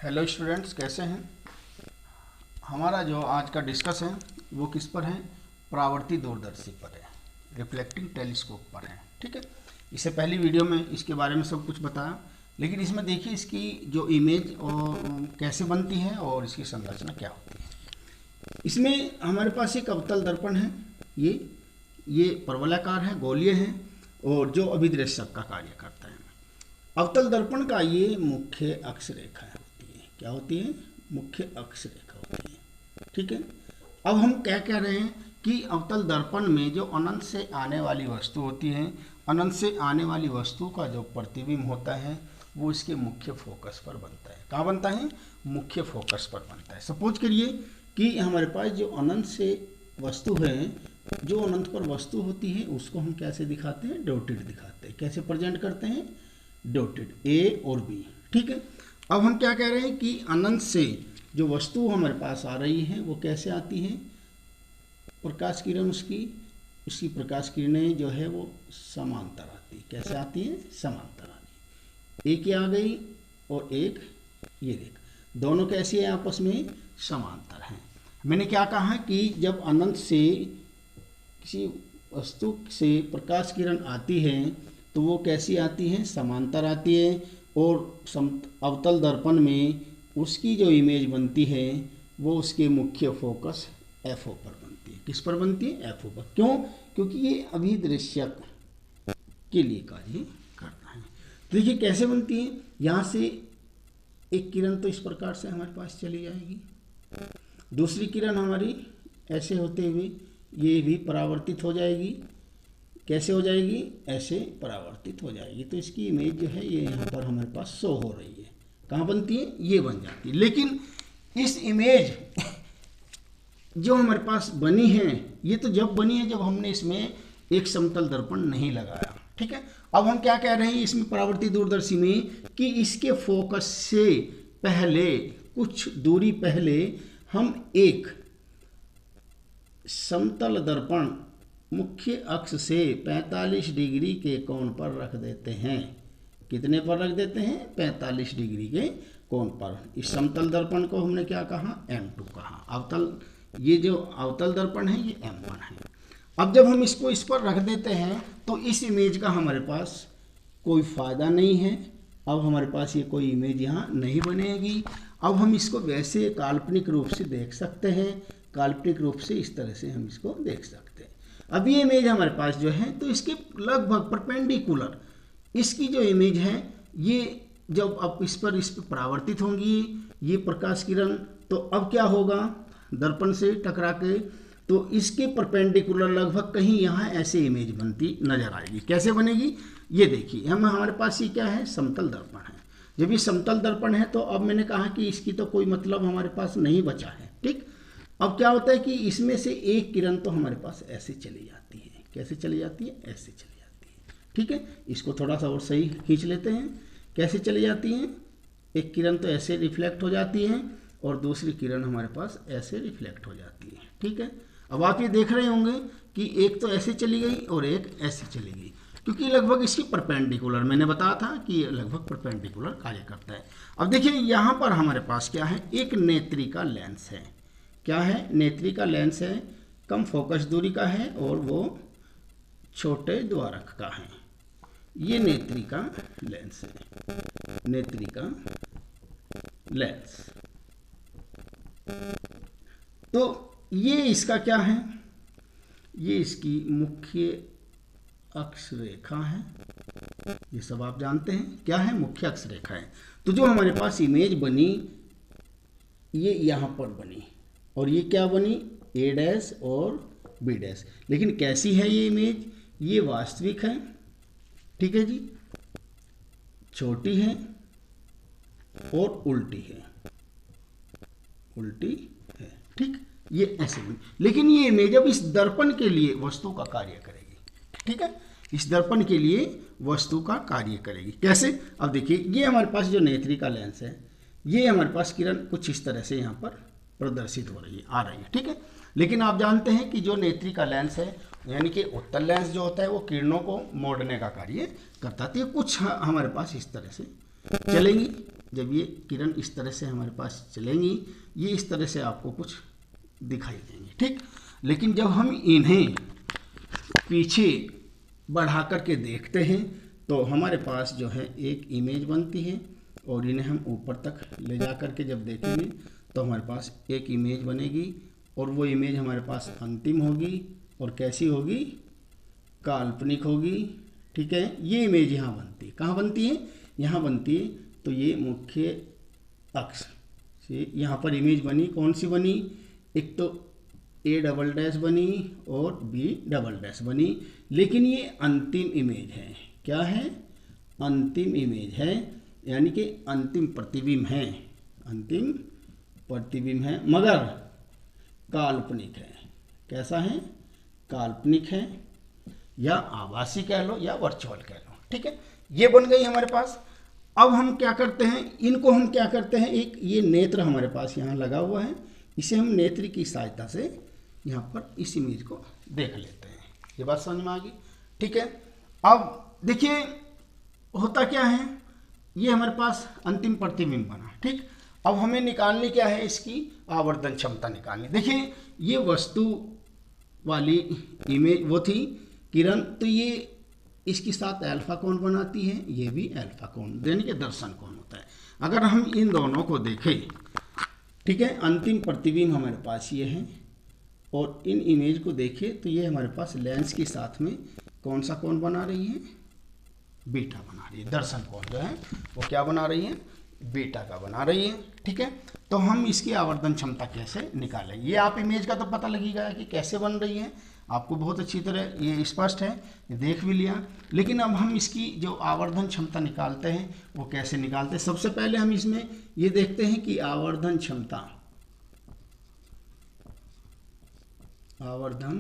Hello students, कैसे हैं। हमारा जो आज का डिस्कस है वो किस पर है, परावर्ती दूरदर्शी पर है, रिफ्लेक्टिंग टेलीस्कोप पर है। ठीक है, इससे पहली वीडियो में इसके बारे में सब कुछ बताया, लेकिन इसमें देखिए इसकी जो इमेज और कैसे बनती है और इसकी संरचना क्या होती है। इसमें हमारे पास एक अवतल दर्पण है, ये परवलयाकार है, गोलीय है और जो अभिदृश्यक का कार्य करता है। अवतल दर्पण का ये मुख्य अक्ष रेखा होती है। क्या होती है? मुख्य अक्ष रेखा होती है। ठीक है, अब हम क्या कह रहे हैं कि अवतल दर्पण में जो अनंत से आने वाली वस्तु होती है, अनंत से आने वाली वस्तु का जो प्रतिबिंब होता है वो इसके मुख्य फोकस पर बनता है। कहाँ बनता है? मुख्य फोकस पर बनता है। सपोज करिए कि हमारे पास जो अनंत से वस्तु है, जो अनंत पर वस्तु होती है उसको हम कैसे दिखाते हैं? डॉटेड दिखाते हैं। कैसे प्रेजेंट करते हैं? डॉटेड, ए और बी। ठीक है, अब हम क्या कह रहे हैं कि अनंत से जो वस्तु हमारे पास आ रही है वो कैसे आती है? प्रकाश किरण उसकी प्रकाश किरणें जो है वो समांतर आती है। कैसे आती है? समांतर आती है। एक ये आ गई और एक ये देख, दोनों कैसी है? आपस में समांतर हैं। मैंने क्या कहा कि जब अनंत से किसी वस्तु से प्रकाश किरण आती है तो वो कैसी आती है? समांतर आती है। और अवतल दर्पण में उसकी जो इमेज बनती है वो उसके मुख्य फोकस एफओ पर बनती है। किस पर बनती है? एफओ पर। क्यों? क्योंकि ये अभिदृश्यक के लिए कार्य करता है। देखिए कैसे बनती है। यहाँ से एक किरण तो इस प्रकार से हमारे पास चली जाएगी, दूसरी किरण हमारी ऐसे होते हुए ये भी परावर्तित हो जाएगी। कैसे हो जाएगी? ऐसे परावर्तित हो जाएगी। तो इसकी इमेज जो है ये यहाँ पर हमारे पास शो हो रही है। कहाँ बनती है? ये बन जाती है। लेकिन इस इमेज जो हमारे पास बनी है ये तो जब बनी है जब हमने इसमें एक समतल दर्पण नहीं लगाया। ठीक है, अब हम क्या कह रहे हैं इसमें परावर्ती दूरदर्शी में कि इसके फोकस से पहले, कुछ दूरी पहले, हम एक समतल दर्पण मुख्य अक्ष से 45 डिग्री के कोण पर रख देते हैं। कितने पर रख देते हैं? 45 डिग्री के कोण पर। इस समतल दर्पण को हमने क्या कहा? M2 कहा। ये जो अवतल दर्पण है ये M1 है। अब जब हम इसको इस पर रख देते हैं तो इस इमेज का हमारे पास कोई फायदा नहीं है। अब हमारे पास ये कोई इमेज यहाँ नहीं बनेगी। अब हम इसको वैसे काल्पनिक रूप से देख सकते हैं, काल्पनिक रूप से इस तरह से हम इसको देख सकते हैं। अब ये इमेज हमारे पास जो है तो इसके लगभग परपेंडिकुलर इसकी जो इमेज है ये जब अब इस पर परावर्तित होंगी ये प्रकाश किरण, तो अब क्या होगा? दर्पण से टकरा के तो इसके परपेंडिकुलर लगभग कहीं यहाँ ऐसे इमेज बनती नजर आएगी। कैसे बनेगी? ये देखिए, हमारे पास ये क्या है? समतल दर्पण है। जब ये समतल दर्पण है तो अब मैंने कहा कि इसकी तो कोई मतलब हमारे पास नहीं बचा है। ठीक, अब क्या होता है कि इसमें से एक किरण तो हमारे पास ऐसे चली जाती है। कैसे चली जाती है? ऐसे चली जाती है। ठीक है, इसको थोड़ा सा और सही खींच लेते हैं। कैसे चली जाती है? एक किरण तो ऐसे रिफ्लेक्ट हो जाती है और दूसरी किरण हमारे पास ऐसे रिफ्लेक्ट हो जाती है। ठीक है, अब आप ये देख रहे होंगे कि एक तो ऐसे चली गई और एक ऐसे चली गई, क्योंकि लगभग इसकी परपेंडिकुलर, मैंने बताया था कि ये लगभग परपेंडिकुलर कार्य करता है। अब देखिए यहाँ पर हमारे पास क्या है? एक नेत्रिका लेंस है। क्या है? नेत्रिका लेंस है, कम फोकस दूरी का है और वो छोटे द्वारक का है। ये नेत्रिका लेंस है, नेत्रिका लेंस। तो ये इसका क्या है? ये इसकी मुख्य अक्ष रेखा है। ये सब आप जानते हैं क्या है? मुख्य अक्ष रेखा है। तो जो हमारे पास इमेज बनी ये यहाँ पर बनी और ये क्या बनी? ए डैश और बी डैश। लेकिन कैसी है ये इमेज? ये वास्तविक है। ठीक है जी, छोटी है और उल्टी है, उल्टी है। ठीक, ये ऐसे बनी। लेकिन ये इमेज अब इस दर्पण के लिए वस्तु का कार्य करेगी। ठीक है, इस दर्पण के लिए वस्तु का कार्य करेगी। कैसे? अब देखिए ये हमारे पास जो नेत्रिका लेंस है ये हमारे पास किरण कुछ इस तरह से यहाँ पर प्रदर्शित हो रही है, आ रही है। ठीक है, लेकिन आप जानते हैं कि जो नेत्रिका लेंस है यानी कि उत्तल लेंस जो होता है वो किरणों को मोड़ने का कार्य करता है। तो ये कुछ हमारे पास इस तरह से चलेंगी। जब ये किरण इस तरह से हमारे पास चलेंगी, ये इस तरह से आपको कुछ दिखाई देंगी, ठीक। लेकिन जब हम इन्हें पीछे बढ़ा करके देखते हैं तो हमारे पास जो है एक इमेज बनती है, और इन्हें हम ऊपर तक ले जा करके जब देखेंगे तो हमारे पास एक इमेज बनेगी, और वो इमेज हमारे पास अंतिम होगी, और कैसी होगी, काल्पनिक होगी, ठीक है। ये इमेज यहाँ बनती है, कहाँ बनती है, यहाँ बनती है। तो ये मुख्य अक्ष से यहाँ पर इमेज बनी, कौन सी बनी, एक तो A" बनी और B" बनी, लेकिन ये अंतिम इमेज है। क्या है, अंतिम इमेज है, यानी कि अंतिम प्रतिबिंब है, अंतिम प्रतिबिंब है, मगर काल्पनिक है। कैसा है, काल्पनिक है, या आभासी कह लो या वर्चुअल कह लो, ठीक है। ये बन गई हमारे पास। अब हम क्या करते हैं, इनको हम क्या करते हैं, एक ये नेत्र हमारे पास यहाँ लगा हुआ है, इसे हम नेत्र की सहायता से यहाँ पर इस इमेज को देख लेते हैं। ये बात समझ में आ गई, ठीक है। अब देखिए होता क्या है, ये हमारे पास अंतिम प्रतिबिंब बना, ठीक। अब हमें निकालनी क्या है, इसकी आवर्धन क्षमता निकालनी। देखिए ये वस्तु वाली इमेज वो थी किरण, तो ये इसके साथ अल्फा कोण बनाती है, ये भी अल्फा कोण, यानी कि दर्शन कोण होता है। अगर हम इन दोनों को देखें, ठीक है, अंतिम प्रतिबिंब हमारे पास ये है, और इन इमेज को देखें तो ये हमारे पास लेंस के साथ में कौन सा कोण बना रही है, बीटा बना रही है। दर्शन कोण जो है वो क्या बना रही है, बीटा का बना रही है, ठीक है। तो हम इसकी आवर्धन क्षमता कैसे निकालें, ये आप इमेज का तो पता लगेगा कि कैसे बन रही है, आपको बहुत अच्छी तरह ये स्पष्ट है, ये देख भी लिया। लेकिन अब हम इसकी जो आवर्धन क्षमता निकालते हैं वो कैसे निकालते हैं। सबसे पहले हम इसमें ये देखते हैं कि आवर्धन क्षमता, आवर्धन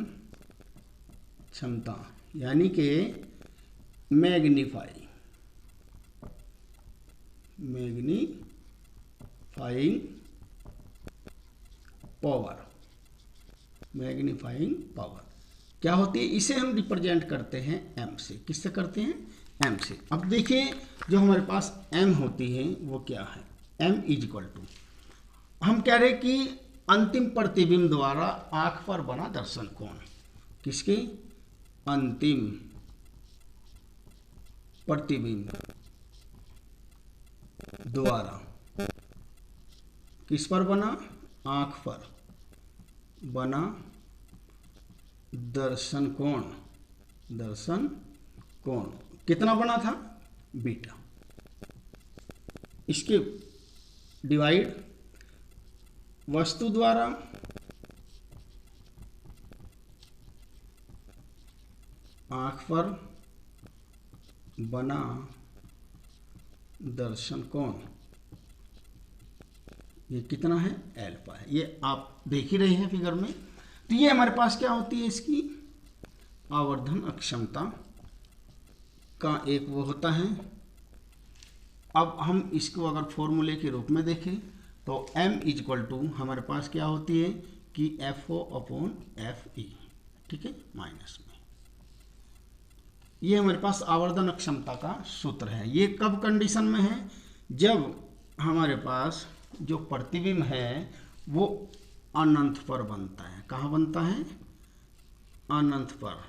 क्षमता यानी कि मैग्नीफाइंग पावर, मैग्नीफाइंग पावर क्या होती है, इसे हम रिप्रेजेंट करते हैं m से। किससे करते हैं, m से। अब देखिए जो हमारे पास m होती है वो क्या है, m = हम कह रहे हैं कि अंतिम प्रतिबिंब द्वारा आंख पर बना दर्शन कोण, किसके, अंतिम प्रतिबिंब द्वारा किस पर बना, आंख पर बना दर्शन कोण, दर्शन कोण कितना बना था, बीटा। इसके डिवाइड वस्तु द्वारा आंख पर बना दर्शन कोण, ये कितना है, अल्फा है। ये आप देख ही रहे हैं फिगर में। तो ये हमारे पास क्या होती है, इसकी आवर्धन अक्षमता का एक वो होता है। अब हम इसको अगर फॉर्मूले के रूप में देखें तो m = हमारे पास क्या होती है कि FO/FE, ठीक है, माइनस में। ये हमारे पास आवर्धन क्षमता का सूत्र है। ये कब कंडीशन में है, जब हमारे पास जो प्रतिबिंब है वो अनंत पर बनता है। कहाँ बनता है, अनंत पर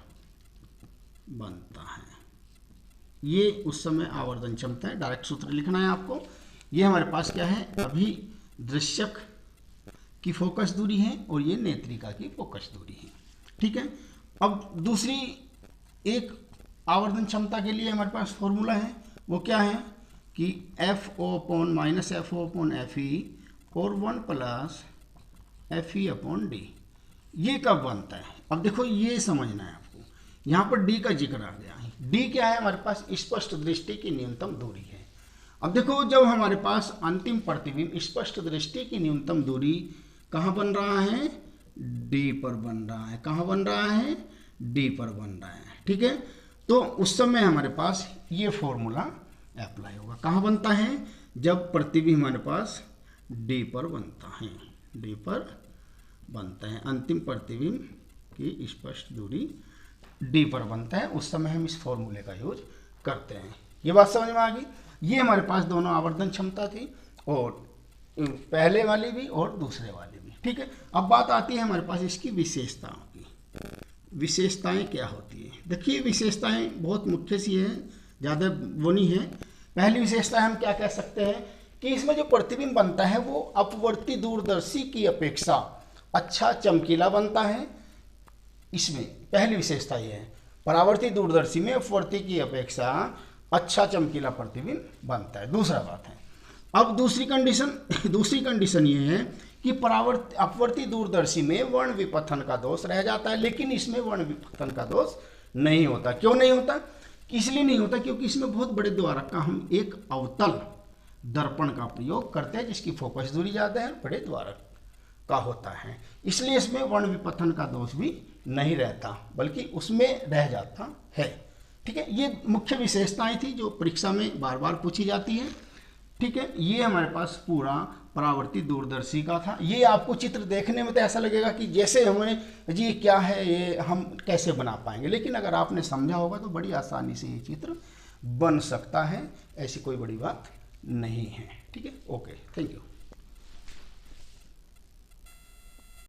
बनता है। ये उस समय आवर्धन क्षमता है। डायरेक्ट सूत्र लिखना है आपको। ये हमारे पास क्या है, अभी दृश्यक की फोकस दूरी है और ये नेत्रिका की फोकस दूरी है, ठीक है। अब दूसरी एक आवर्धन क्षमता के लिए हमारे पास फॉर्मूला है, वो क्या है कि FO/-FO/FE और 1 + FE/D। ये कब बनता है, अब देखो ये समझना है आपको। यहाँ पर D का जिक्र आ गया है। D क्या है, हमारे पास स्पष्ट दृष्टि की न्यूनतम दूरी है। अब देखो जब हमारे पास अंतिम प्रतिबिंब स्पष्ट दृष्टि की न्यूनतम दूरी कहाँ बन रहा है, D पर बन रहा है। कहाँ बन रहा है, D पर बन रहा है, ठीक है। तो उस समय हमारे पास ये फॉर्मूला अप्लाई होगा। कहाँ बनता है, जब प्रतिबिंब हमारे पास D पर बनता है, D पर बनता है, अंतिम प्रतिबिंब की स्पष्ट दूरी D पर बनता है, उस समय हम इस फॉर्मूले का यूज करते हैं। ये बात समझ में आ गई। ये हमारे पास दोनों आवर्धन क्षमता थी। और पहले वाली भी और दूसरे वाली भी, ठीक है। अब बात आती है हमारे पास इसकी विशेषताओं की। विशेषताएं क्या होती है? देखिए विशेषताएं बहुत मुख्य सी हैं, ज़्यादा वो नहीं है। पहली विशेषता हम क्या कह सकते हैं कि इसमें जो प्रतिबिंब बनता है वो अपवर्ती दूरदर्शी की अपेक्षा अच्छा चमकीला बनता है। इसमें पहली विशेषता ये है, परावर्ती दूरदर्शी में अपवर्ती की अपेक्षा अच्छा चमकीला प्रतिबिंब बनता है। दूसरा बात है, अब दूसरी कंडीशन ये है कि अपवर्ती दूरदर्शी में वर्ण विपथन का दोष रह जाता है, लेकिन इसमें वर्ण विपथन का दोष नहीं होता। क्यों नहीं होता? इसलिए नहीं होता क्योंकि इसमें बहुत बड़े द्वारक का हम एक अवतल दर्पण का प्रयोग करते हैं, जिसकी फोकस दूरी ज़्यादा है, बड़े द्वारक का होता है, इसलिए इसमें वर्ण विपथन का दोष भी नहीं रहता, बल्कि उसमें रह जाता है। ठीक है, ये मुख्य विशेषताएं थी जो परीक्षा में बार बार पूछी जाती है। ठीक है, ये हमारे पास पूरा परावर्ती दूरदर्शी का था। ये आपको चित्र देखने में तो ऐसा लगेगा कि जैसे हमें जी क्या है ये, हम कैसे बना पाएंगे, लेकिन अगर आपने समझा होगा तो बड़ी आसानी से ये चित्र बन सकता है, ऐसी कोई बड़ी बात नहीं है। ठीक है, ओके, थैंक यू।